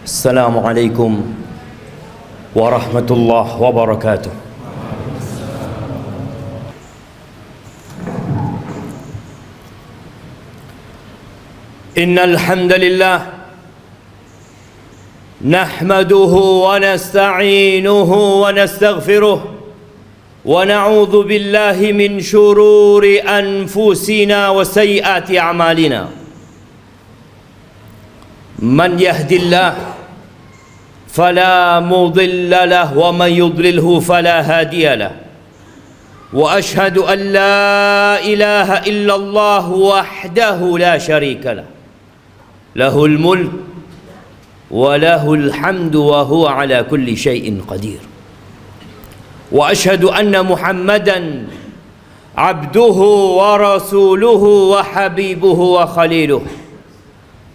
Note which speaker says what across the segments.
Speaker 1: Assalamualaikum warahmatullahi wabarakatuh. Innal hamdalillah nahmaduhu wa nasta'inuhu wa nastaghfiruh wa na'udzu billahi min shururi anfusina wa sayyiati a'malina. Man yahdillahu فلا مضل له ومن يضلله فلا هادي له وأشهد أن لا إله إلا الله وحده لا شريك له له الملك وله الحمد وهو على كل شيء قدير وأشهد أن محمدا عبده ورسوله وحبيبه وخليله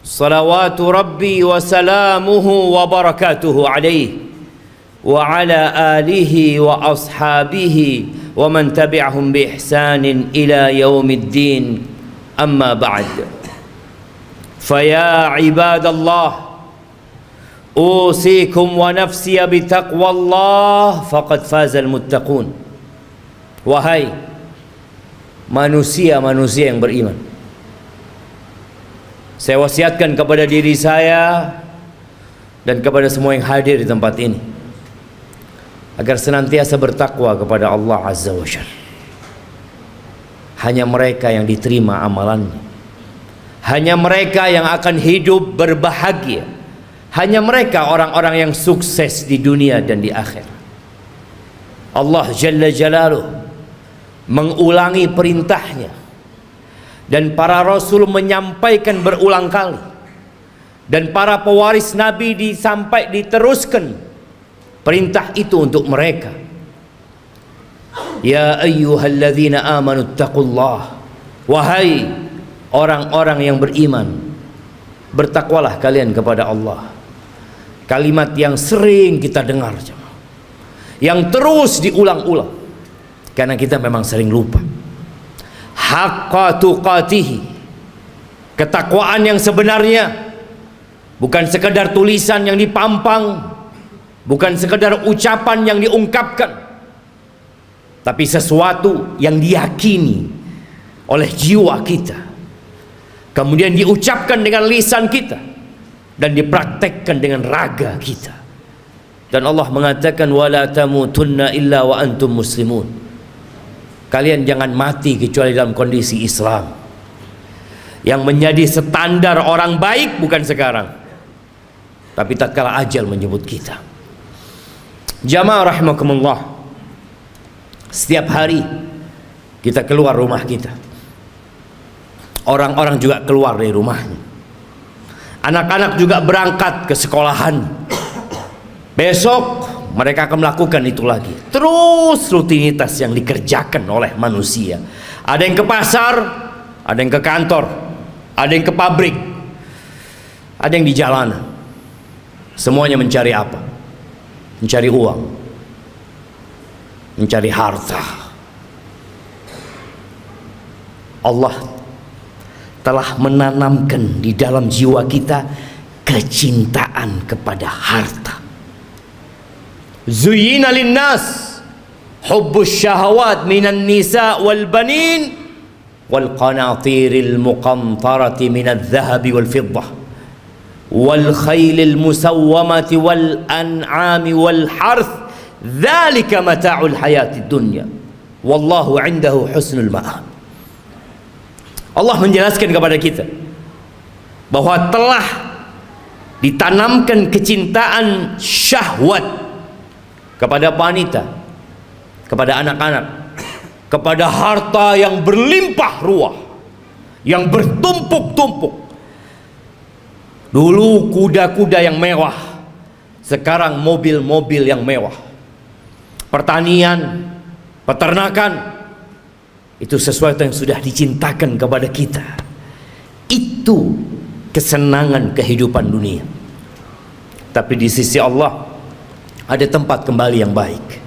Speaker 1: صلوات ربي وسلامه وبركاته عليه وعلى آله وأصحابه ومن تبعهم بإحسان إلى يوم الدين أما بعد فيا عباد الله أوصيكم ونفسي بتقوى الله فقد فاز المتقون. Wahai manusia-manusia yang beriman, saya wasiatkan kepada diri saya dan kepada semua yang hadir di tempat ini agar senantiasa bertakwa kepada Allah Azza wa Jalla. Hanya mereka yang diterima amalannya, hanya mereka yang akan hidup berbahagia, hanya mereka orang-orang yang sukses di dunia dan di akhirat. Allah Jalla Jalaluh mengulangi perintahnya dan para rasul menyampaikan berulang kali, dan para pewaris Nabi diteruskan perintah itu untuk mereka. Ya ayyuhalladzina amanu taqullah, wahai orang-orang yang beriman, bertakwalah kalian kepada Allah. Kalimat yang sering kita dengar, yang terus diulang-ulang karena kita memang sering lupa. Haqqa tuqatihi, ketakwaan yang sebenarnya bukan sekedar tulisan yang dipampang, bukan sekedar ucapan yang diungkapkan, tapi sesuatu yang diyakini oleh jiwa kita, kemudian diucapkan dengan lisan kita dan dipraktekkan dengan raga kita. Dan Allah mengatakan wala tamutunna illa wa antum muslimun, kalian jangan mati kecuali dalam kondisi Islam. Yang menjadi standar orang baik bukan sekarang, tapi tatkala ajal menyebut kita. Jamaah rahimakumullah, setiap hari kita keluar rumah kita, orang-orang juga keluar dari rumahnya, anak-anak juga berangkat ke sekolahan. Besok mereka akan melakukan itu lagi. Terus rutinitas yang dikerjakan oleh manusia. Ada yang ke pasar, ada yang ke kantor, ada yang ke pabrik, ada yang di jalanan. Semuanya mencari apa? Mencari uang, mencari harta. Allah telah menanamkan di dalam jiwa kita kecintaan kepada harta. Zuyyina linnas hubbus syahawat minan nisa wal banin wal qanatiril muqantarati minadh dhahabi wal fiddah wal khaylil musawwamati wal an'ami wal harth dzalika mata'ul hayatid dunya wallahu 'indahu husnul ma'ab. Allah menjelaskan kepada kita bahwa telah ditanamkan kecintaan syahwat kepada wanita, kepada anak-anak, kepada harta yang berlimpah ruah, yang bertumpuk-tumpuk. Dulu kuda-kuda yang mewah, sekarang mobil-mobil yang mewah. Pertanian, peternakan, itu sesuatu yang sudah dicintakan kepada kita. Itu kesenangan kehidupan dunia. Tapi di sisi Allah ada tempat kembali yang baik.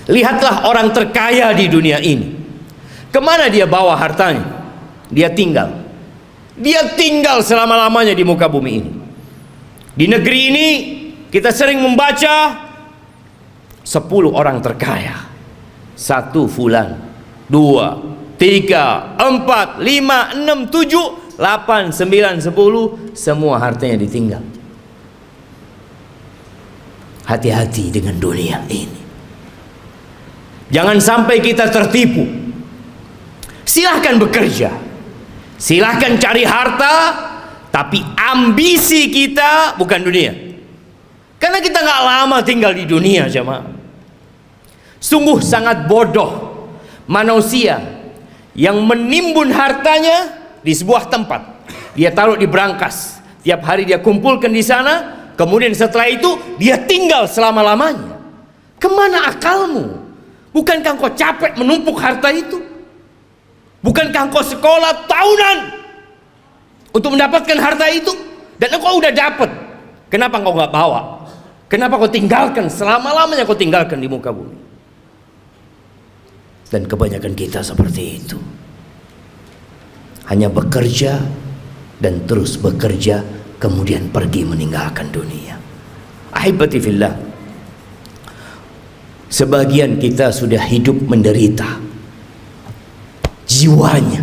Speaker 1: Lihatlah orang terkaya di dunia ini, kemana dia bawa hartanya? Dia tinggal selama-lamanya di muka bumi ini. Di negeri ini kita sering membaca 10 orang terkaya. 1 fulan, 2, 3, 4, 5, 6, 7, 8, 9, 10, semua hartanya ditinggal. Hati-hati dengan dunia ini. Jangan sampai kita tertipu. Silahkan bekerja, silahkan cari harta, tapi ambisi kita bukan dunia. Karena kita nggak lama tinggal di dunia, jemaah. Sungguh sangat bodoh manusia yang menimbun hartanya di sebuah tempat. Dia taruh di brankas, tiap hari dia kumpulkan di sana, kemudian setelah itu dia tinggal selama-lamanya. Kemana akalmu? Bukankah engkau capek menumpuk harta itu? Bukankah engkau sekolah tahunan untuk mendapatkan harta itu? Dan engkau udah dapat, kenapa engkau nggak bawa? Kenapa kau tinggalkan selama-lamanya, kau tinggalkan di muka bumi? Dan kebanyakan kita seperti itu, hanya bekerja dan terus bekerja, kemudian pergi meninggalkan dunia. Ahibati fillah, sebagian kita sudah hidup menderita jiwanya.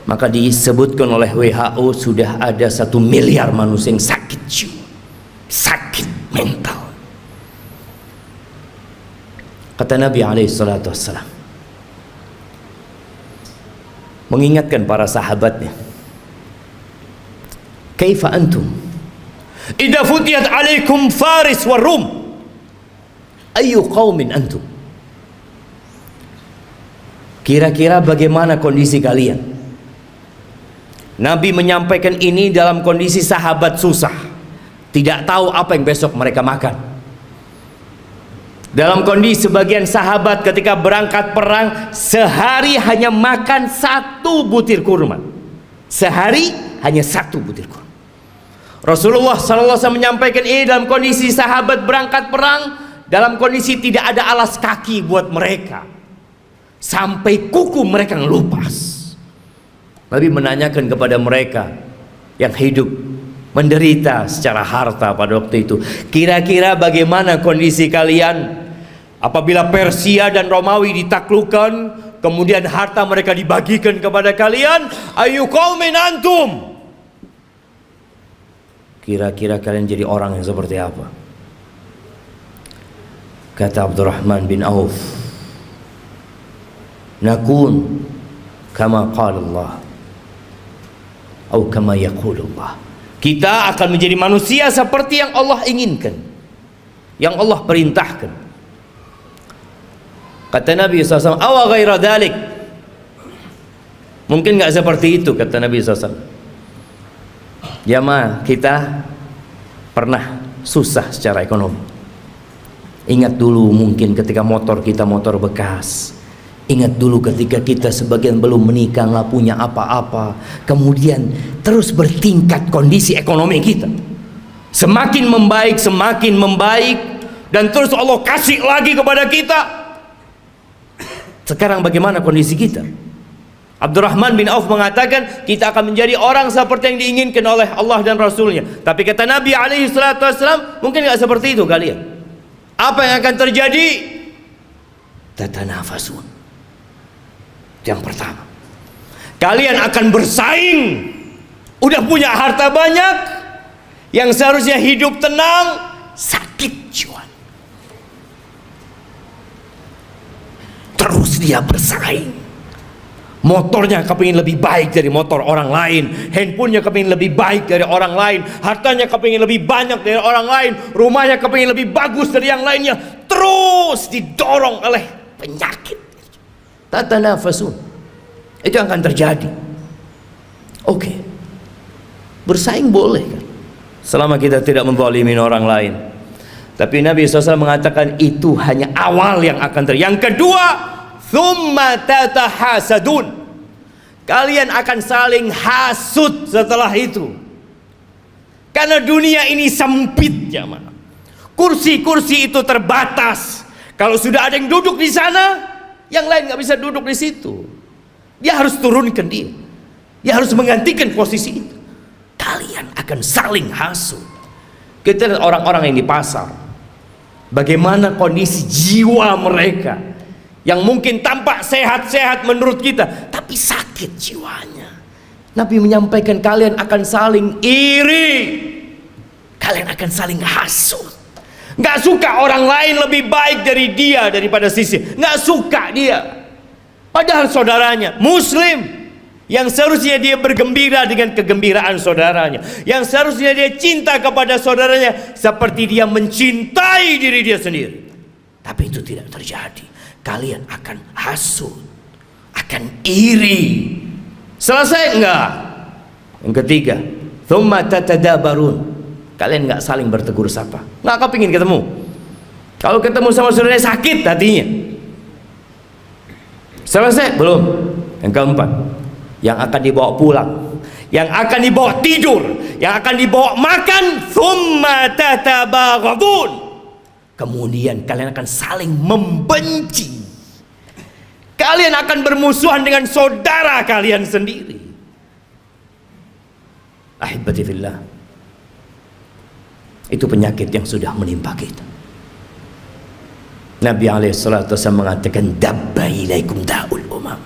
Speaker 1: Maka disebutkan oleh WHO sudah ada 1 miliar manusia yang sakit jiwa, sakit mental. Kata Nabi SAW, mengingatkan para sahabatnya, kaifa antum idza futiyat alaikum Faris wa Rum, ayu qaumin antum? Kira-kira bagaimana kondisi kalian? Nabi menyampaikan ini dalam kondisi sahabat susah, tidak tahu apa yang besok mereka makan. Dalam kondisi sebagian sahabat ketika berangkat perang, sehari hanya makan 1 butir kurma. Sehari hanya 1 butir kurma. Rasulullah SAW menyampaikan ini dalam kondisi sahabat berangkat perang, dalam kondisi tidak ada alas kaki buat mereka, sampai kuku mereka ngelupas. Nabi menanyakan kepada mereka yang hidup menderita secara harta pada waktu itu, kira-kira bagaimana kondisi kalian apabila Persia dan Romawi ditaklukkan, kemudian harta mereka dibagikan kepada kalian? Ayu qaumin antum? Kira-kira kalian jadi orang yang seperti apa? Kata Abdurrahman bin Auf, nakun kama qala Allah atau kama yaqulullah. Kita akan menjadi manusia seperti yang Allah inginkan, yang Allah perintahkan. Kata Nabi SAW, awa ghaira dhalik, mungkin nggak seperti itu, kata Nabi SAW. Jamaah, kita pernah susah secara ekonomi. Ingat dulu mungkin ketika motor kita motor bekas. Ingat dulu ketika kita sebagian belum menikah, nggak punya apa-apa. Kemudian terus bertingkat kondisi ekonomi kita. Semakin membaik, dan terus Allah kasih lagi kepada kita. Sekarang bagaimana kondisi kita? Abdurrahman bin Auf mengatakan kita akan menjadi orang seperti yang diinginkan oleh Allah dan Rasulnya. Tapi kata Nabi SAW, mungkin nggak seperti itu kalian. Apa yang akan terjadi? Tatanafasun. Yang pertama, kalian akan bersaing. Udah punya harta banyak, yang seharusnya hidup tenang, sakit jiwa. Terus dia bersaing. Motornya kepingin lebih baik dari motor orang lain, handphonenya kepingin lebih baik dari orang lain, hartanya kepingin lebih banyak dari orang lain, rumahnya kepingin lebih bagus dari yang lainnya. Terus didorong oleh penyakit. Tatanafasun. Itu yang akan terjadi. Oke. Bersaing boleh kan, selama kita tidak menzalimi orang lain. Tapi Nabi SAW mengatakan itu hanya awal yang akan terjadi. Yang kedua, thumma tatahasadun. Kalian akan saling hasud setelah itu. Karena dunia ini sempit, jamaah. Kursi-kursi itu terbatas. Kalau sudah ada yang duduk di sana, yang lain nggak bisa duduk di situ. Dia harus turunkan dia. Dia harus menggantikan posisi itu. Kalian akan akan saling hasut. Kita lihat orang-orang yang di pasar, bagaimana kondisi jiwa mereka yang mungkin tampak sehat-sehat menurut kita, tapi sakit jiwanya. Nabi menyampaikan kalian akan saling iri, kalian akan saling hasut. Nggak suka orang lain lebih baik dari dia daripada sisi, nggak suka dia. Padahal saudaranya Muslim, yang seharusnya dia bergembira dengan kegembiraan saudaranya, yang seharusnya dia cinta kepada saudaranya seperti dia mencintai diri dia sendiri. Tapi itu tidak terjadi. Kalian akan hasut, akan iri. Selesai enggak? Yang ketiga, thumma tatadabarun. Kalian enggak saling bertegur sapa. Enggak kepingin ketemu. Kalau ketemu sama saudaranya sakit hatinya. Selesai? Belum. Yang keempat, yang akan dibawa pulang, yang akan dibawa tidur, yang akan dibawa makan, thumma tatabaghadun. Kemudian kalian akan saling membenci. Kalian akan bermusuhan dengan saudara kalian sendiri. Ahibati fillah, itu penyakit yang sudah menimpa kita. Nabi alaihissalatu wassalam mengatakan, dabba ilaikum da'ul umam.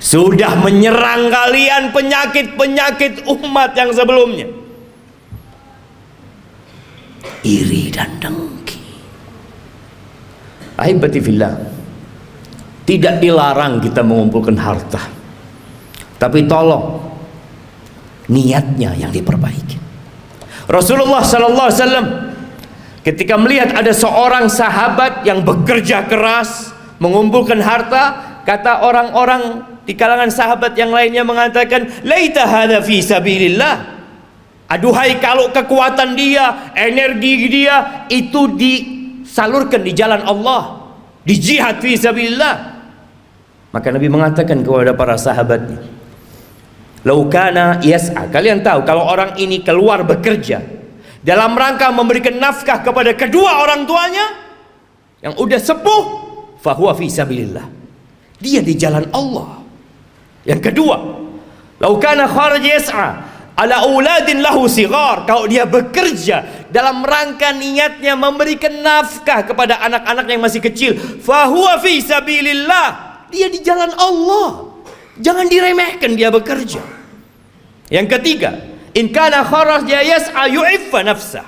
Speaker 1: Sudah menyerang kalian penyakit-penyakit umat yang sebelumnya. Iri dan dengki. Ahibati fillah, tidak dilarang kita mengumpulkan harta, tapi tolong niatnya yang diperbaiki. Rasulullah sallallahu alaihi wasallam ketika melihat ada seorang sahabat yang bekerja keras mengumpulkan harta, kata orang-orang di kalangan sahabat yang lainnya mengatakan, laita hadza fi sabilillah. Aduhai kalau kekuatan dia, energi dia itu disalurkan di jalan Allah, di jihad fi sabilillah. Maka Nabi mengatakan kepada para sahabatnya, lau kana yas'a. Kalian tahu kalau orang ini keluar bekerja dalam rangka memberikan nafkah kepada kedua orang tuanya yang udah sepuh, fahuwa fi sabilillah. Dia di jalan Allah. Yang kedua, lau kana kharaj yas'a ala auladin lahu sighar. Kalau dia bekerja dalam rangka niatnya memberikan nafkah kepada anak-anak yang masih kecil, fahuwa fi sabilillah. Dia di jalan Allah. Jangan diremehkan dia bekerja. Yang ketiga, in kana kharaj yas'a yu'iffa nafsah.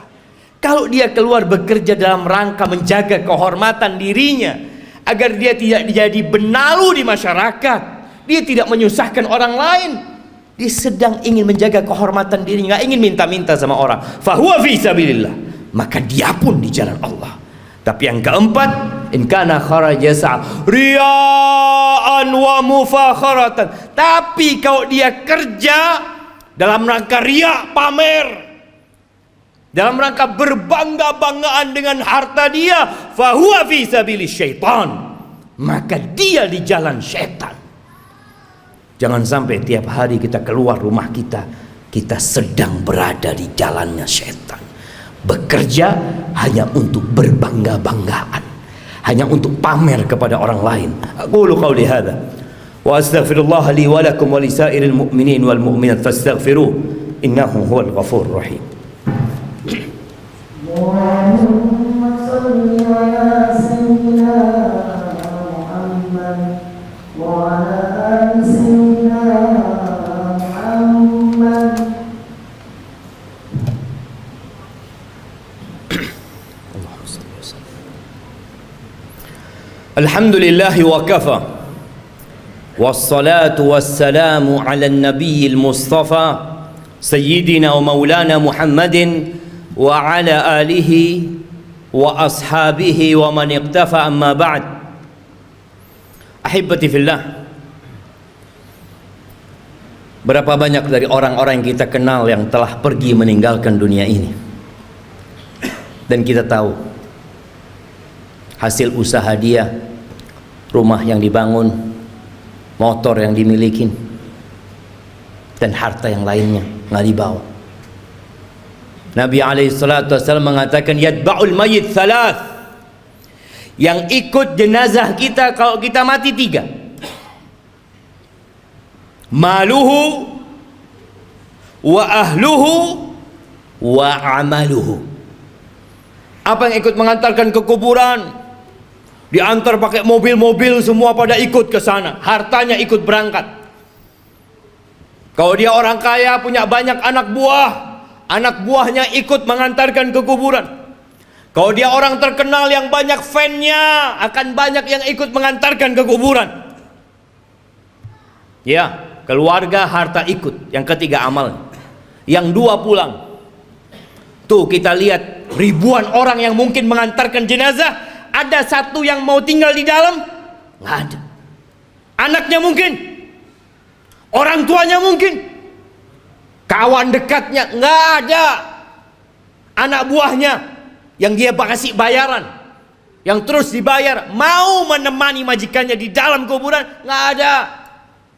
Speaker 1: Kalau dia keluar bekerja dalam rangka menjaga kehormatan dirinya, agar dia tidak jadi benalu di masyarakat, dia tidak menyusahkan orang lain, dia sedang ingin menjaga kehormatan dirinya, nggak ingin minta-minta sama orang, fahuwa fi sabilillah, maka dia pun di jalan Allah. Tapi yang keempat, in kana kharaja riya'an wa mufakharatan. Tapi kalau dia kerja dalam rangka riya, pamer, dalam rangka berbangga-banggaan dengan harta dia, fahuwa fi sabilis syaitan, maka dia di jalan syaitan. Jangan sampai tiap hari kita keluar rumah kita, kita sedang berada di jalannya syaitan. Bekerja hanya untuk berbangga-banggaan, hanya untuk pamer kepada orang lain. Aqulu qawli hadza wa astaghfirullah li wa lakum wa lisairil mu'minin wal mu'minat fastaghfiruh innahu huwal ghafurur rahim. Allahumma shalli ala sayyidina Muhammad wa ala ali sayyidina Muhammad. Alhamdulillahi wa kafa, wassalatu wassalamu ala nabiyil mustafa sayyidina wa maulana Muhammadin wa ala alihi wa ashabihi wa man iqtafa, amma ba'd. Ahibati fillah, berapa banyak dari orang-orang yang kita kenal yang telah pergi meninggalkan dunia ini, dan kita tahu hasil usaha dia, rumah yang dibangun, motor yang dimiliki, dan harta yang lainnya nggak dibawa. Nabi alaihissalatu wassalam mengatakan, yatba'ul mayyit thalath. Yang ikut jenazah kita kalau kita mati 3. Maluhu wa ahluhu wa amaluhu. Apa yang ikut mengantarkan ke kuburan? Diantar pakai mobil-mobil, semua pada ikut ke sana, hartanya ikut berangkat. Kalau dia orang kaya, punya banyak anak buah, anak buahnya ikut mengantarkan ke kuburan. Kalau dia orang terkenal yang banyak fan-nya, akan banyak yang ikut mengantarkan ke kuburan. Ya, keluarga, harta ikut. Yang ketiga amal. Yang dua pulang. Tuh kita lihat ribuan orang yang mungkin mengantarkan jenazah, ada satu yang mau tinggal di dalam? Nggak ada. Anaknya mungkin, orang tuanya mungkin, kawan dekatnya nggak ada. Anak buahnya yang dia kasih bayaran, yang terus dibayar, mau menemani majikannya di dalam kuburan, nggak ada.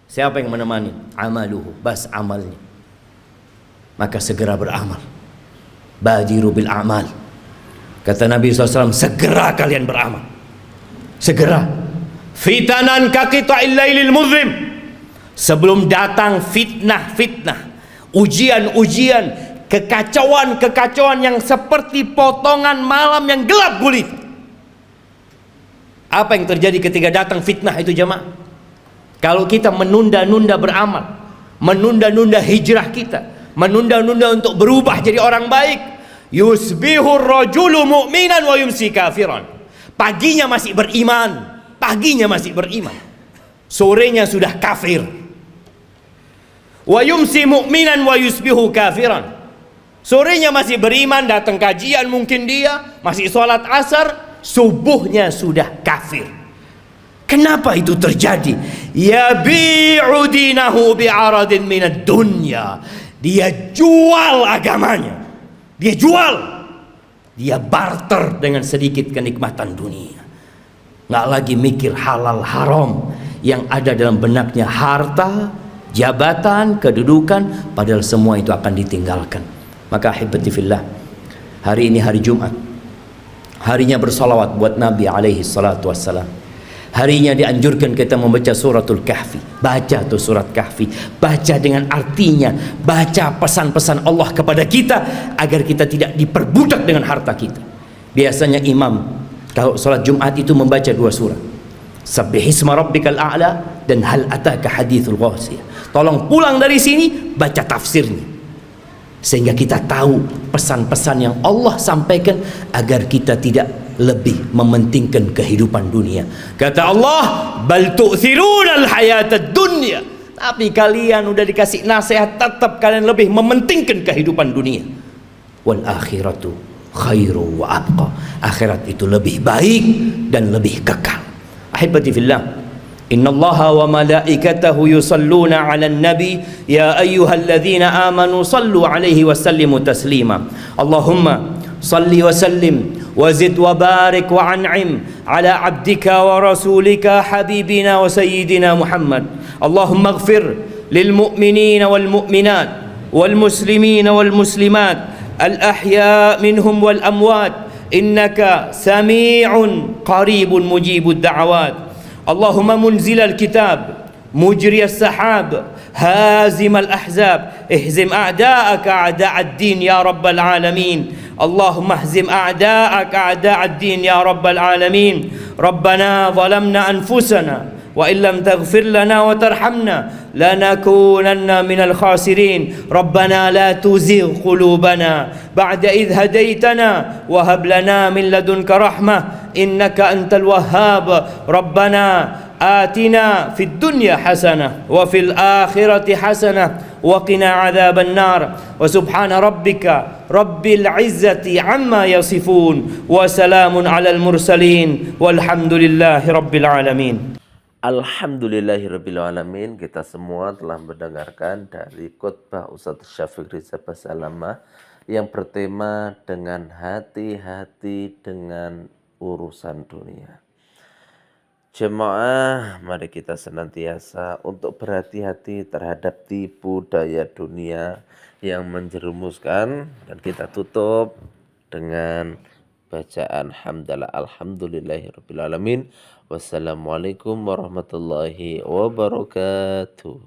Speaker 1: Siapa yang menemani? Amaluhu, bas amalnya. Maka segera beramal. Badiru bil amal. Kata Nabi SAW, segera kalian beramal. Segera. Fitanan kaqita'il lailil muzlim. Sebelum datang fitnah-fitnah, ujian-ujian, kekacauan-kekacauan yang seperti potongan malam yang gelap gulita. Apa yang terjadi ketika datang fitnah itu jemaah? Kalau kita menunda-nunda beramal, menunda-nunda hijrah kita, menunda-nunda untuk berubah jadi orang baik, yusbihur rajulu mu'minan wa yumsi kafiran. Paginya masih beriman, paginya masih beriman, sorenya sudah kafir. Wa yumsi mu'minan wa yusbihu kafiran. Sorenya masih beriman, datang kajian mungkin dia, masih sholat asar, subuhnya sudah kafir. Kenapa itu terjadi? Yabi'u dinahu bi'aradin minad dunya. Dia jual agamanya, dia jual, dia barter dengan sedikit kenikmatan dunia. Nggak lagi mikir halal haram, yang ada dalam benaknya harta, jabatan, kedudukan, padahal semua itu akan ditinggalkan. Maka ahibati fillah, hari ini hari Jumat, harinya bersalawat buat Nabi alaihi salatu wassalam. Harinya dianjurkan kita membaca suratul kahfi. Baca tuh surat kahfi, baca dengan artinya, baca pesan-pesan Allah kepada kita agar kita tidak diperbudak dengan harta kita. Biasanya imam kalau sholat Jumat itu membaca dua surat, Sabbihisma rabbikal a'la dan hal ataka hadithul ghasiyah. Tolong pulang dari sini baca tafsirnya, sehingga kita tahu pesan-pesan yang Allah sampaikan agar kita tidak lebih mementingkan kehidupan dunia. Kata Allah, bal tu'thirunal hayatad dunya. Tapi kalian udah dikasih nasihat, tetap kalian lebih mementingkan kehidupan dunia. Wal akhiratu khairu wa abqa. Akhirat itu lebih baik dan lebih kekal. Ahibati fillah, innallaha wa malaikatahu yusalluna 'alan nabi ya ayyuhalladzina amanu sallu 'alaihi wa sallimu taslima. Allahumma salli wa sallim وزد وبارك وأنعم على عبدك ورسولك حبيبنا وسيدنا محمد. اللهم اغفر للمؤمنين والمؤمنات والمسلمين والمسلمات الأحياء منهم والأموات إنك سميع قريب مجيب الدعوات. اللهم منزل الكتاب مجري السحاب هازم الأحزاب اهزم أعداءك أعداء الدين يا رب العالمين. اللهم اهزم أعداءك أعداء الدين يا رب العالمين. ربنا ظلمنا أنفسنا وإن لم تغفر لنا وترحمنا لنكونن من الخاسرين. ربنا لا تزغ قلوبنا بعد إذ هديتنا وهب لنا من لدنك رحمة إنك أنت الوهاب. ربنا آتنا في الدنيا حسنة وفي الآخرة حسنة وقنا عذاب النار. وسبحان ربك رب العزة عما يصفون وسلام على المرسلين والحمد لله رب العالمين.
Speaker 2: Alhamdulillahirabbil alamin. Kita semua telah mendengarkan dari khutbah Ustaz Syafiq Riza Basalamah yang bertema dengan hati-hati dengan urusan dunia. Jemaah, mari kita senantiasa untuk berhati-hati terhadap tipu daya dunia yang menjerumuskan. Dan kita tutup dengan bacaan hamdalah alhamdulillahirabbil alamin. Wassalamualaikum warahmatullahi wabarakatuh.